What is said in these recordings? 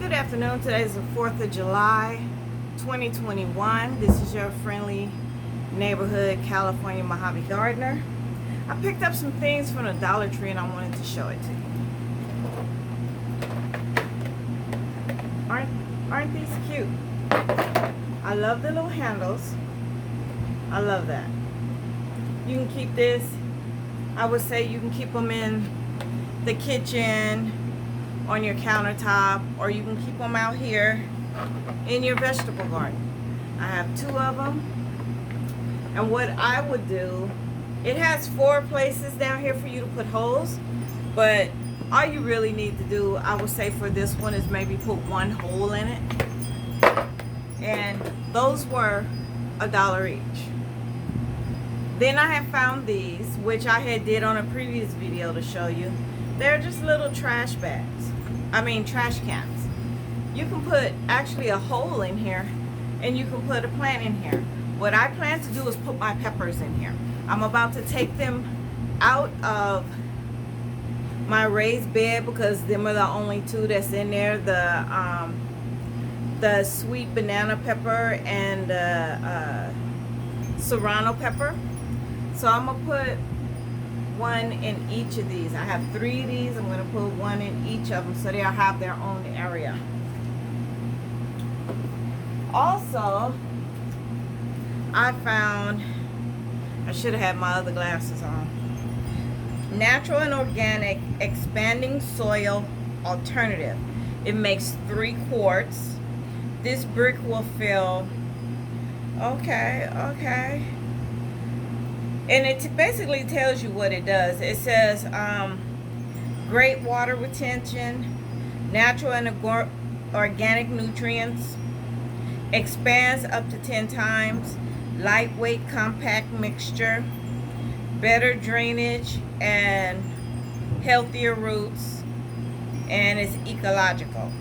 Good afternoon. Today is the 4th of July, 2021. This is your friendly neighborhood California Mojave gardener. I picked up some things from the Dollar Tree and I wanted to show it to you. Aren't these cute? I love the little handles. I love that. You can keep this. I would say you can keep them in the kitchen, on your countertop, or you can keep them out here in your vegetable garden. I have 2 of them. And what I would do, it has 4 places down here for you to put holes, but all you really need to do, I would say for this one, is maybe put 1 hole in it. And those were $1 each. Then I have found these, which I had did on a previous video to show you. They're just little trash bags. Trash cans. You can put actually a hole in here and you can put a plant in here. What I plan to do is put my peppers in here. I'm about to take them out of my raised bed because them are the only 2 that's in there. The sweet banana pepper and serrano pepper. So I'm gonna put 1 in each of these. I have 3 of these. I'm going to put 1 in each of them so they'll have their own area. Also, I found, I should have had my other glasses on, natural and organic expanding soil alternative. It makes 3 quarts. This brick will fill. Okay. And it basically tells you what it does. It says great water retention, natural and organic nutrients, expands up to 10 times, lightweight compact mixture, better drainage and healthier roots, and it's ecological.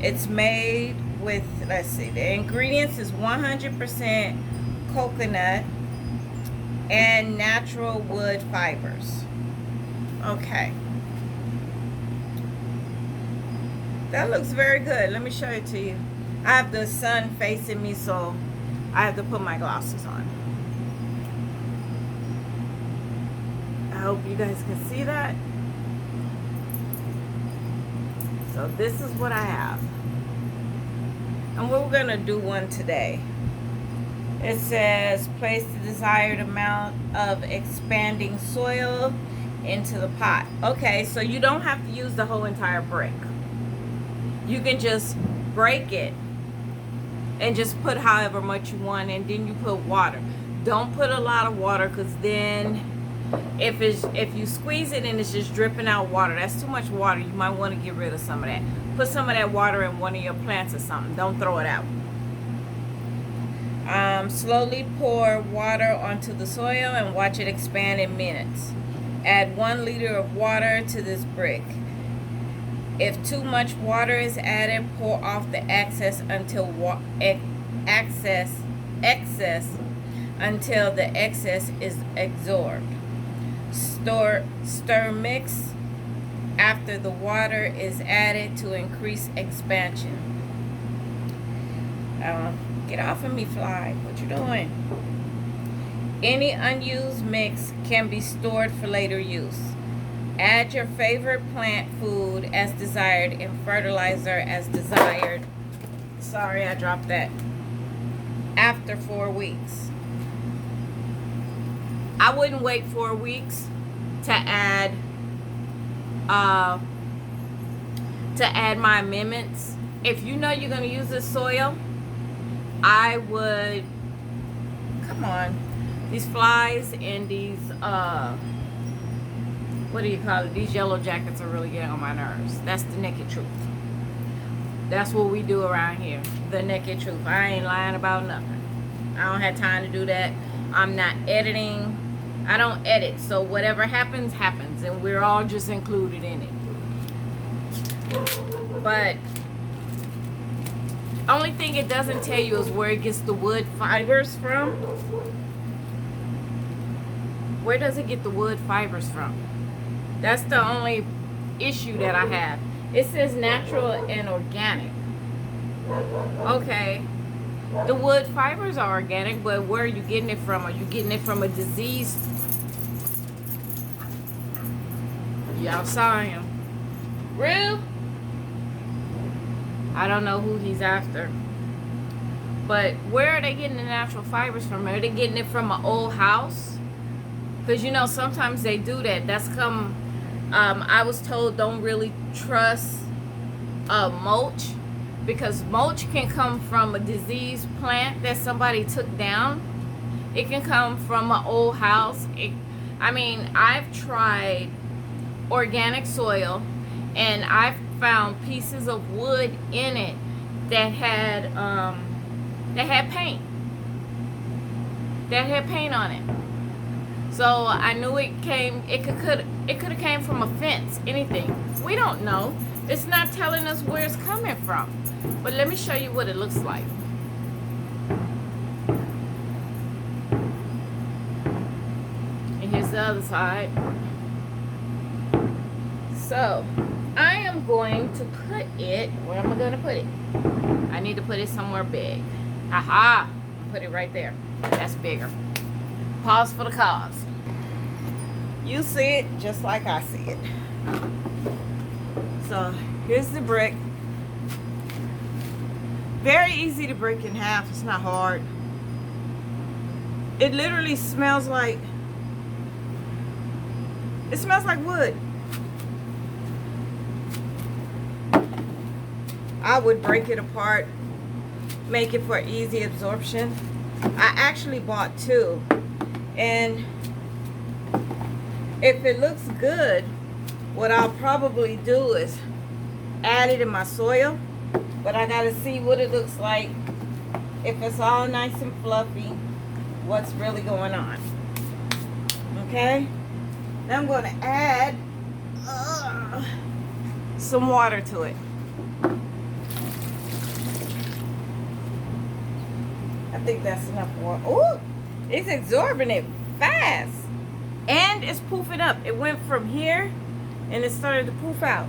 It's made with, let's see, the ingredients is 100% coconut and natural wood fibers. Okay, that looks very good. Let me show it to you. I have the sun facing me, so I have to put my glasses on. I hope you guys can see that. So this is what I have, and we're gonna do one today. It says place the desired amount of expanding soil into the pot. Okay, so you don't have to use the whole entire brick. You can just break it and just put however much you want, and then you put water. Don't put a lot of water, because then if you squeeze it and it's just dripping out water, that's too much water. You might want to get rid of some of that. Put some of that water in one of your plants or something. Don't throw it out. Slowly pour water onto the soil and watch it expand in minutes. Add 1 liter of water to this brick. If too much water is added, pour off the excess until the excess is absorbed. Stir mix after the water is added to increase expansion. Get off of me, fly. What you doing? Any unused mix can be stored for later use. Add your favorite plant food as desired and fertilizer as desired. Sorry, I dropped that. After 4 weeks. I wouldn't wait 4 weeks to add my amendments. If you know you're going to use this soil, I would, come on, these flies and these, what do you call it? These yellow jackets are really getting on my nerves. That's the naked truth. That's what we do around here. The naked truth. I ain't lying about nothing. I don't have time to do that. I'm not editing. I don't edit. So whatever happens, happens. And we're all just included in it. But only thing it doesn't tell you is where it gets the wood fibers from. Where does it get the wood fibers from? That's the only issue that I have. It says natural and organic. Okay. The wood fibers are organic, but where are you getting it from? Are you getting it from a diseased? Y'all saw him. Rue? I don't know who he's after. But where are they getting the natural fibers from? Are they getting it from an old house? Because, you know, sometimes they do that. That's come... I was told don't really trust mulch, because mulch can come from a diseased plant that somebody took down. It can come from an old house. I mean, I've tried organic soil, and I've found pieces of wood in it that had paint. That had paint on it. So I knew it could have came from a fence, anything. We don't know. It's not telling us where it's coming from. But let me show you what it looks like. And here's the other side. So I am going to put it, where am I going to put it? I need to put it somewhere big. Aha! Put it right there. That's bigger. Pause for the cause. You see it just like I see it. So here's the brick. Very easy to break in half. It's not hard. It literally smells like, it smells like wood. I would break it apart, make it for easy absorption. I actually bought two, and if it looks good, what I'll probably do is add it in my soil, but I gotta see what it looks like. If it's all nice and fluffy, what's really going on. Okay? Now I'm gonna add some water to it. I think that's enough water. Oh, it's absorbing it fast. And it's poofing up. It went from here and it started to poof out.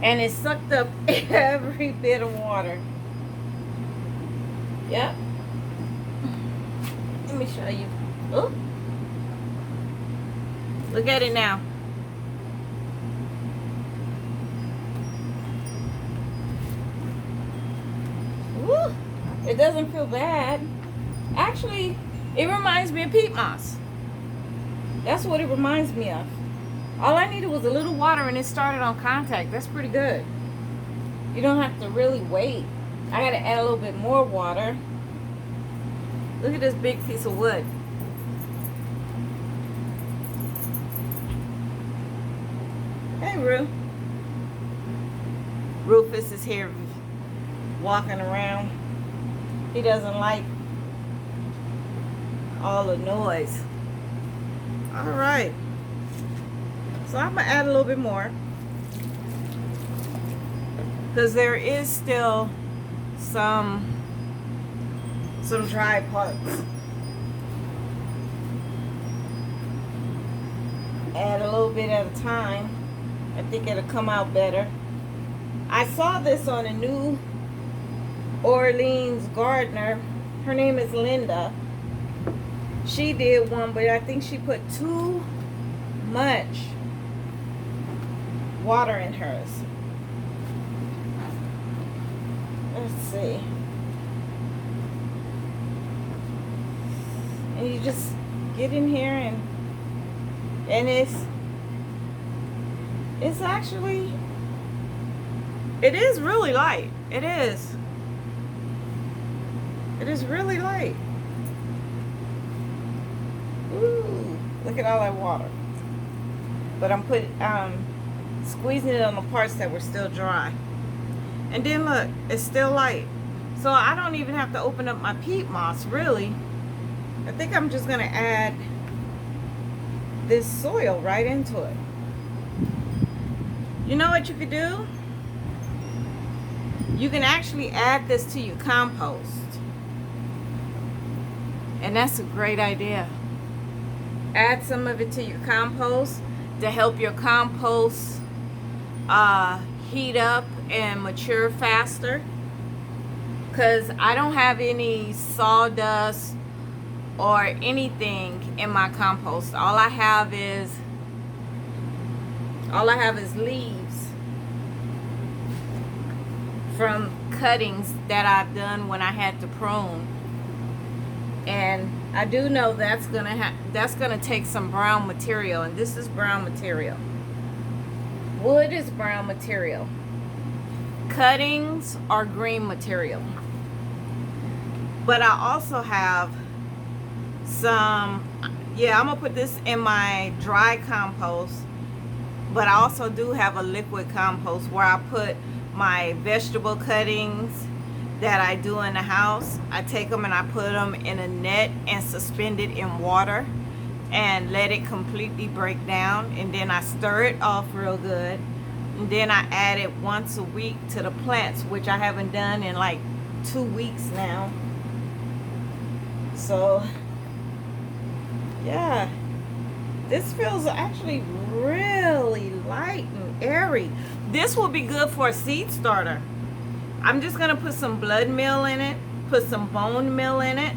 And it sucked up every bit of water. Yep. Let me show you. Oh. Look at it now. Woo. It doesn't feel bad. Actually, it reminds me of peat moss. That's what it reminds me of. All I needed was a little water and it started on contact. That's pretty good. You don't have to really wait. I gotta add a little bit more water. Look at this big piece of wood. Hey, Rue. Rufus is here walking around. He doesn't like all the noise. All right. So I'm gonna add a little bit more, because there is still some dry parts. Add a little bit at a time. I think it'll come out better. I saw this on a New Orleans gardener. Her name is Linda. She did one, but I think she put too much water in hers. Let's see. And you just get in here and it's actually, it is really light. It is. It is really light. Ooh, look at all that water. But I'm squeezing it on the parts that were still dry. And then look, it's still light. So I don't even have to open up my peat moss, really. I think I'm just gonna add this soil right into it. You know what you could do? You can actually add this to your compost. And that's a great idea. Add some of it to your compost to help your compost heat up and mature faster, because I don't have any sawdust or anything in my compost. All I have is leaves from cuttings that I've done when I had to prune. And I do know that's gonna take some brown material, and this is brown material. Wood is brown material. Cuttings are green material. But I also have some, yeah, I'm gonna put this in my dry compost, but I also do have a liquid compost where I put my vegetable cuttings that I do in the house. I take them and I put them in a net and suspend it in water and let it completely break down, and then I stir it off real good, and then I add it once a week to the plants, which I haven't done in like 2 weeks now. So yeah, this feels actually really light and airy. This will be good for a seed starter. I'm just gonna put some blood meal in it, put some bone meal in it,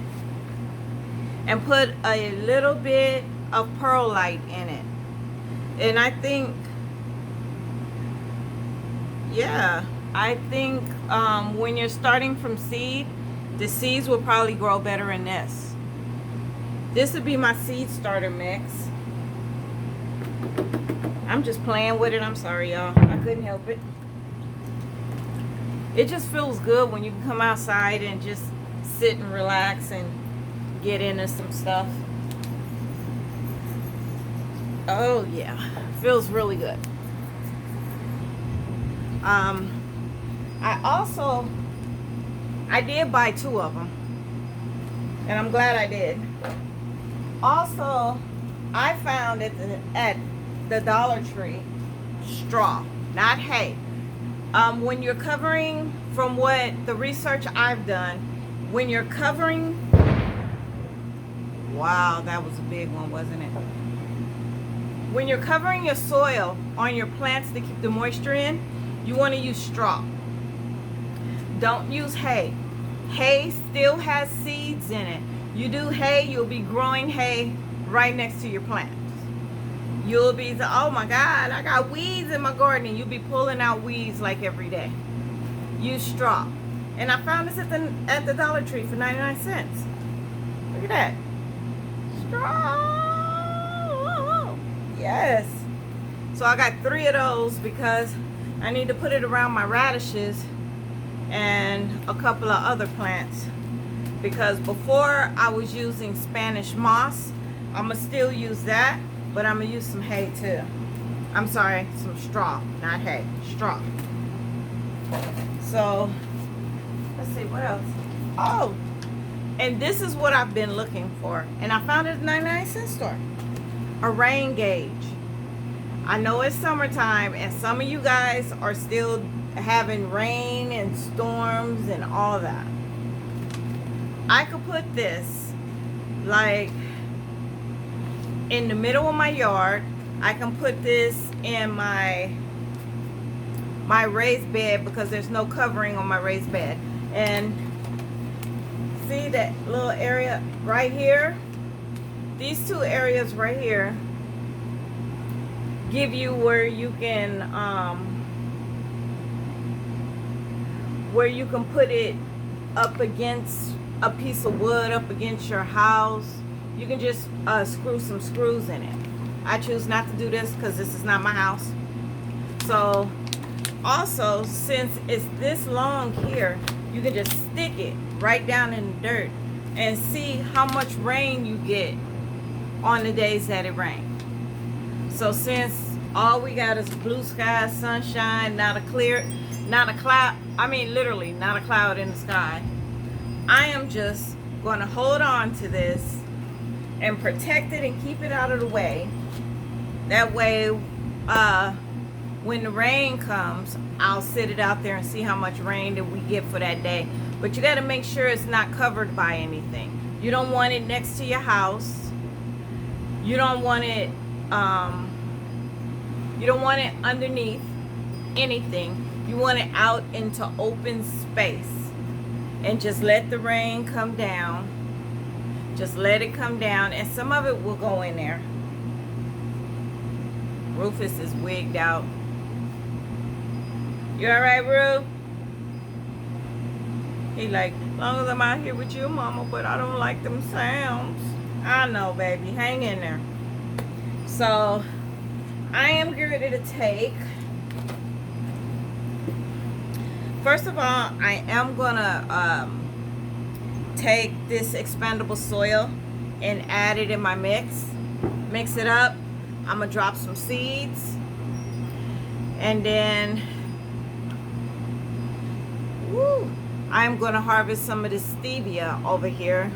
and put a little bit of perlite in it. And I think, yeah, I think when you're starting from seed, the seeds will probably grow better in this. This would be my seed starter mix. I'm just playing with it. I'm sorry, y'all. I couldn't help it. It just feels good when you can come outside and just sit and relax and get into some stuff. Oh yeah, feels really good. I did buy 2 of them, and I'm glad I did. Also, I found at the Dollar Tree straw, not hay. When you're covering, from what the research I've done, when you're covering, wow, that was a big one, wasn't it? When you're covering your soil on your plants to keep the moisture in, you want to use straw. Don't use hay. Hay still has seeds in it. You do hay, you'll be growing hay right next to your plants. You'll be, oh my God, I got weeds in my garden, and you'll be pulling out weeds like every day. Use straw. And I found this at the Dollar Tree for 99 cents. Look at that. Straw. Yes. So I got 3 of those because I need to put it around my radishes and a couple of other plants. Because before I was using Spanish moss, I'm going to still use that, but I'm going to use some hay too. I'm sorry, some straw, not hay, straw. So, let's see, what else? Oh, and this is what I've been looking for, and I found it at the 99-cent store. A rain gauge. I know it's summertime, and some of you guys are still having rain and storms and all that. I could put this like in the middle of my yard. I can put this in my raised bed because there's no covering on my raised bed. And see that little area right here? These 2 areas right here give you where you can put it up against a piece of wood, up against your house. You can just screw some screws in it. I choose not to do this because this is not my house. So also, since it's this long here, you can just stick it right down in the dirt and see how much rain you get on the days that it rains. So since all we got is blue sky, sunshine, not a cloud, I mean literally not a cloud in the sky, I am just going to hold on to this and protect it and keep it out of the way. That way, when the rain comes, I'll sit it out there and see how much rain that we get for that day. But you got to make sure it's not covered by anything. You don't want it next to your house. You don't want it underneath. anything. You want it out into open space. And just let the rain come down. Just let it come down. And some of it will go in there. Rufus is wigged out. You alright, Rue? He like, as long as I'm out here with you, Mama, but I don't like them sounds. I know, baby. Hang in there. So, I am ready to take. First of all, I am going to take this expandable soil and add it in my mix. Mix it up. I'm going to drop some seeds. And then, I'm going to harvest some of this stevia over here.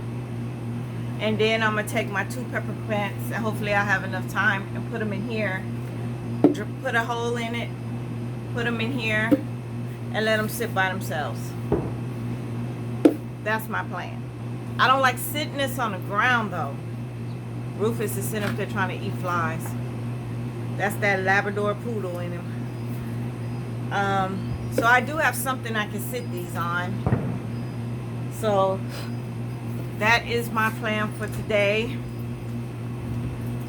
And then I'm going to take my 2 pepper plants, and hopefully I'll have enough time, and put them in here. Put a hole in it. Put them in here. And let them sit by themselves. That's my plan. I don't like sitting this on the ground, though. Rufus is sitting up there trying to eat flies. That's that Labrador poodle in him. So I do have something I can sit these on. So that is my plan for today.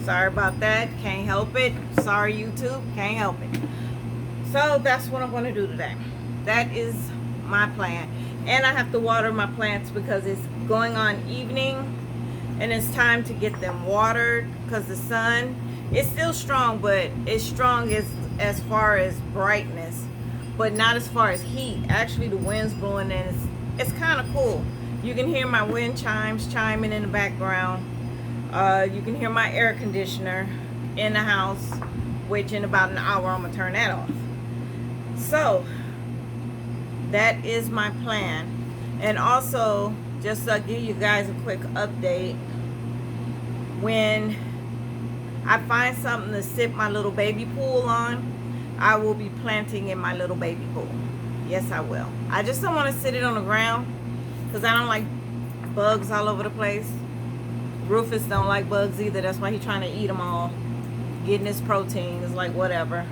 Sorry about that. Can't help it. Sorry, YouTube. Can't help it. So that's what I'm going to do today. That is my plan. And I have to water my plants because it's going on evening. And it's time to get them watered because the sun is still strong, but it's strong as far as brightness, but not as far as heat. Actually, the wind's blowing and it's kind of cool. You can hear my wind chimes chiming in the background. You can hear my air conditioner in the house, which in about an hour I'm gonna turn that off. So that is my plan. And also, just to give you guys a quick update, when I find something to sit my little baby pool on, I will be planting in my little baby pool. Yes, I will. I just don't want to sit it on the ground because I don't like bugs all over the place. Rufus don't like bugs either. That's why he's trying to eat them all. Getting his protein is like whatever.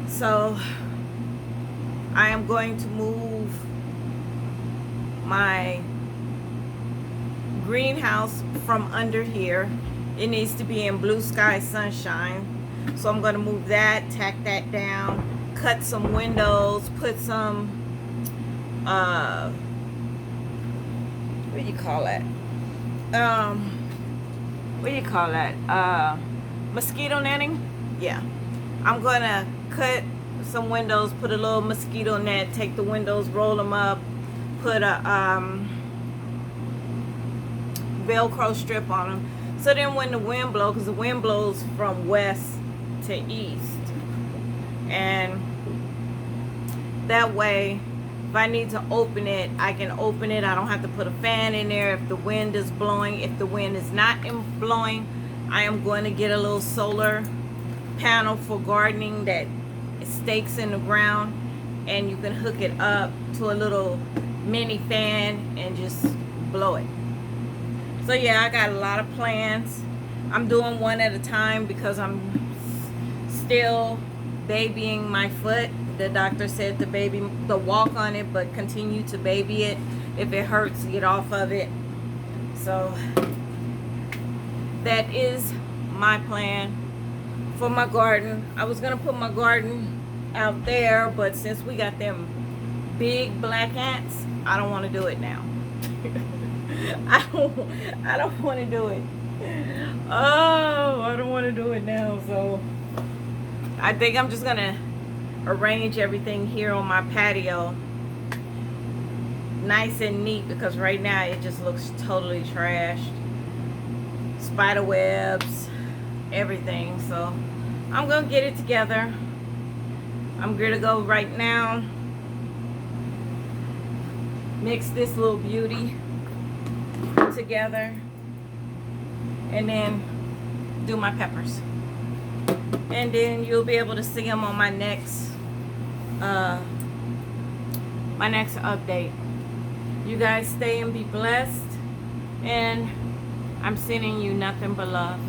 So I am going to move my greenhouse from under here. It needs to be in blue sky sunshine. So I'm going to move that, tack that down, cut some windows, put some, what do you call that? What do you call that? Mosquito netting? Yeah. I'm going to cut some windows, put a little mosquito net, take the windows, roll them up, put a Velcro strip on them. So then when the wind blows, because the wind blows from west to east, and that way if I need to open it, I can open it. I don't have to put a fan in there if the wind is blowing. If the wind is not blowing, I am going to get a little solar panel for gardening that stakes in the ground, and you can hook it up to a little mini fan and just blow it. So yeah, I got a lot of plans. I'm doing one at a time because I'm still babying my foot. The doctor said to walk on it, but continue to baby it. If it hurts, get off of it. So that is my plan for my garden. I was gonna put my garden out there, but since we got them big black ants, I don't want to do it now. I don't want to do it. Oh, I don't want to do it now. So I think I'm just gonna arrange everything here on my patio nice and neat, because right now it just looks totally trashed. Spider webs, everything. So I'm gonna get it together. I'm gonna go right now, mix this little beauty together, and then do my peppers, and then you'll be able to see them on my next update. You guys stay and be blessed, and I'm sending you nothing but love.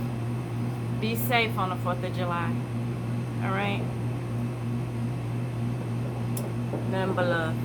Be safe on the 4th of July. All right. Nothing but love.